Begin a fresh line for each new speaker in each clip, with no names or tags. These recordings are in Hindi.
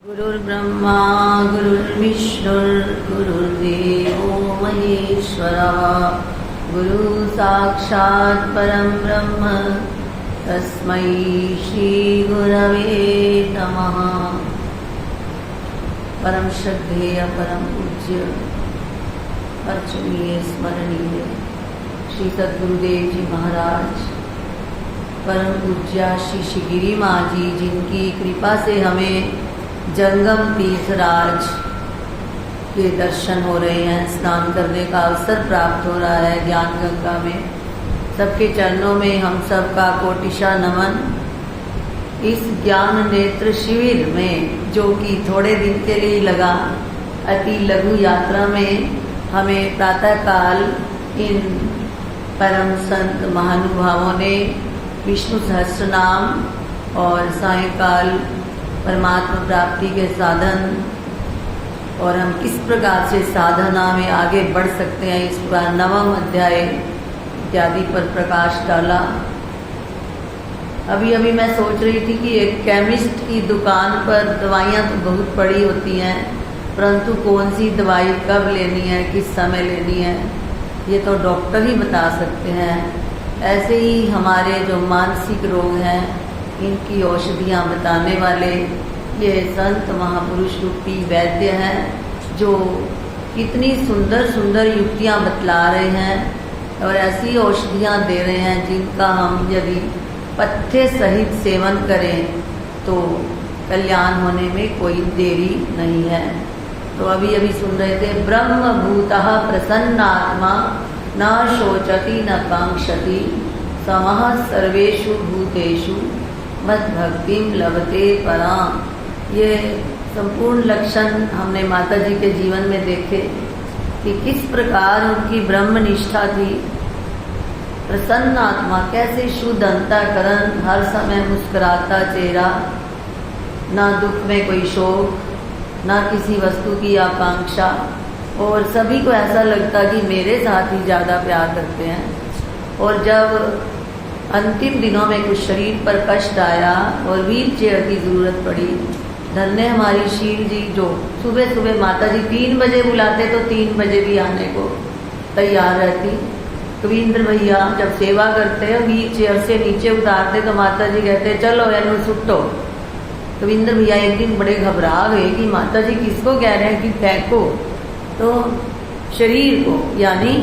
गुरुर्ब्रह्मा गुरुर्विष्णुर्गुरुर्देवो महेश्वरः गुरु साक्षात् परं ब्रह्म तस्मै श्री गुरवे नमः। परम श्रद्धेय परम पूज्य अर्चनीय स्मरणीय श्री सद्गुरुदेव जी महाराज, परम पूज्या श्री शिगिरी माँ जी, जिनकी कृपा से हमें जंगम तीर्थराज के दर्शन हो रहे हैं, स्नान करने का अवसर प्राप्त हो रहा है ज्ञान गंगा में। सबके चरणों में हम सबका कोटिशा नमन। इस ज्ञान नेत्र शिविर में, जो कि थोड़े दिन के लिए लगा, अति लघु यात्रा में हमें प्रातःकाल इन परम संत महानुभावों ने विष्णु सहस्त्र नाम और सायंकाल परमात्मा प्राप्ति के साधन और हम किस प्रकार से साधना में आगे बढ़ सकते हैं, इस बार 9वां अध्याय इत्यादि पर प्रकाश डाला। अभी मैं सोच रही थी कि एक केमिस्ट की दुकान पर दवाइयाँ तो बहुत पड़ी होती हैं, परंतु कौन सी दवाई कब लेनी है, किस समय लेनी है, ये तो डॉक्टर ही बता सकते हैं। ऐसे ही हमारे जो मानसिक रोग हैं, इनकी औषधियाँ बताने वाले ये संत महापुरुष रूपी वैद्य हैं, जो कितनी सुंदर सुंदर युक्तियाँ बतला रहे हैं और ऐसी औषधियाँ दे रहे हैं जिनका हम यदि पथ्य सहित सेवन करें तो कल्याण होने में कोई देरी नहीं है। तो अभी सुन रहे थे, ब्रह्म भूतः प्रसन्नात्मा न शोचति न कांक्षति समः सर्वेषु भूतेषु मद्भक्तिं लभते पराम। ये संपूर्ण लक्षण हमने माता जी के जीवन में देखे कि किस प्रकार उनकी ब्रह्म निष्ठा थी। प्रसन्न आत्मा, कैसे शुद्ध अंतःकरण, हर समय मुस्कुराता चेहरा, ना दुख में कोई शोक, ना किसी वस्तु की आकांक्षा, और सभी को ऐसा लगता कि मेरे साथ ही ज़्यादा प्यार करते हैं। और जब अंतिम दिनों में कुछ शरीर पर कष्ट आया और व्हील चेयर की ज़रूरत पड़ी, धन्य हमारी शील जी, जो सुबह सुबह माता जी 3 बजे बुलाते तो 3 बजे भी आने को तैयार रहती। कविंद्र भैया जब सेवा करते हैं, व्हील चेयर से नीचे उतारते तो माता जी कहते चलो एनु सुट्टो। कविंद्र भैया एक दिन बड़े घबरा गए कि माता जी किसको कह रहे हैं कि फेंको, तो शरीर को, यानी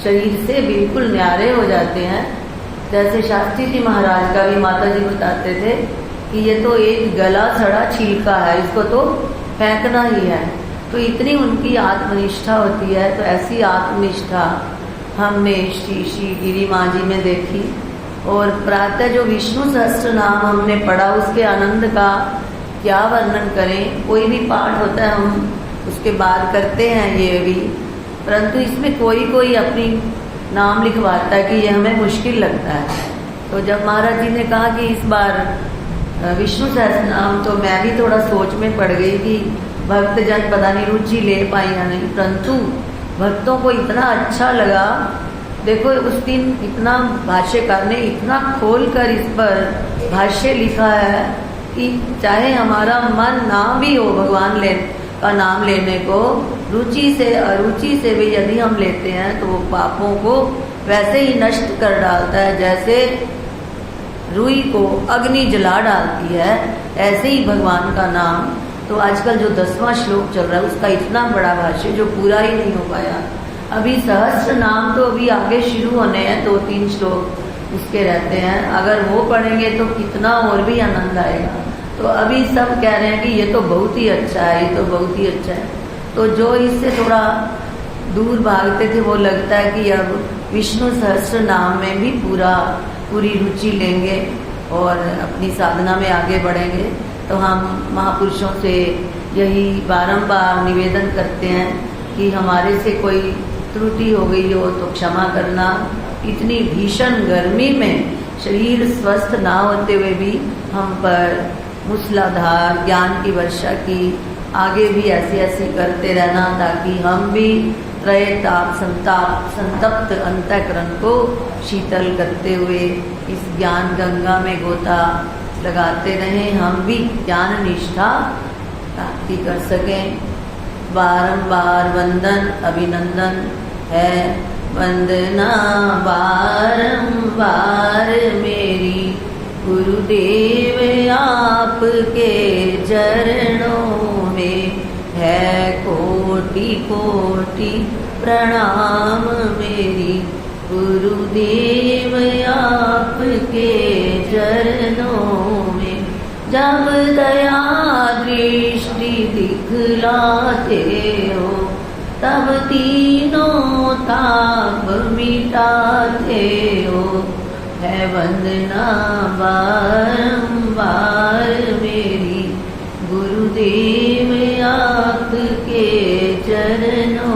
शरीर से बिल्कुल न्यारे हो जाते हैं। जैसे शास्त्री जी महाराज का भी माता जी बताते थे कि ये तो एक गला सड़ा छिलका है, इसको तो फेंकना ही है। तो इतनी उनकी आत्मनिष्ठा होती है। तो ऐसी आत्मनिष्ठा हमने श्री गिरी माँ जी में देखी। और प्रातः जो विष्णु सहस्त्र नाम हमने पढ़ा, उसके आनंद का क्या वर्णन करें। कोई भी पाठ होता है हम उसके बाद करते हैं ये भी, परंतु इसमें कोई अपनी नाम लिखवाता है कि ये हमें मुश्किल लगता है। तो जब महाराज जी ने कहा कि इस बार विष्णु सहस्त्र नाम, तो मैं भी थोड़ा सोच में पड़ गई कि भक्तजन पता नहीं रुचि ले पाए या नहीं, परंतु भक्तों को इतना अच्छा लगा। देखो उस दिन इतना भाष्यकार ने इतना खोलकर इस पर भाष्य लिखा है कि चाहे हमारा मन ना भी हो भगवान का नाम लेने को, रुचि से अरुचि से भी यदि हम लेते हैं तो वो पापों को वैसे ही नष्ट कर डालता है। जैसे रुई को अग्नि जला डालती है, ऐसे ही भगवान का नाम। तो आजकल जो 10वां श्लोक चल रहा है उसका इतना बड़ा भाष्य जो पूरा ही नहीं हो पाया। अभी सहस्त्र नाम तो अभी आगे शुरू होने हैं, 2-3 श्लोक उसके रहते हैं। अगर वो पढ़ेंगे तो कितना और भी आनंद आएगा। तो अभी सब कह रहे हैं कि ये तो बहुत ही अच्छा है, ये तो बहुत ही अच्छा है। तो जो इससे थोड़ा दूर भागते थे वो लगता है कि अब विष्णु सहस्त्र नाम में भी पूरी रुचि लेंगे और अपनी साधना में आगे बढ़ेंगे। तो हम महापुरुषों से यही बारंबार निवेदन करते हैं कि हमारे से कोई त्रुटि हो गई हो तो क्षमा करना। इतनी भीषण गर्मी में शरीर स्वस्थ ना होते हुए भी हम पर मूसलाधार ज्ञान की वर्षा की, आगे भी ऐसी करते रहना, ताकि हम भी संतप्त अंतःकरण को शीतल करते हुए इस ज्ञान गंगा में गोता लगाते रहें। हम भी ज्ञान निष्ठा प्राप्ति कर सकें। बारंबार वंदन अभिनंदन है, वंदना बारंबार मेरी गुरुदेव आपके चरणों में है कोटि कोटि प्रणाम मेरी गुरुदेव आपके चरणों में। जब दया दृष्टि दिखलाते हो तब तीनों ताप मिटाते हो, है वंदना बारंबार मेरी गुरुदेव आपके चरणों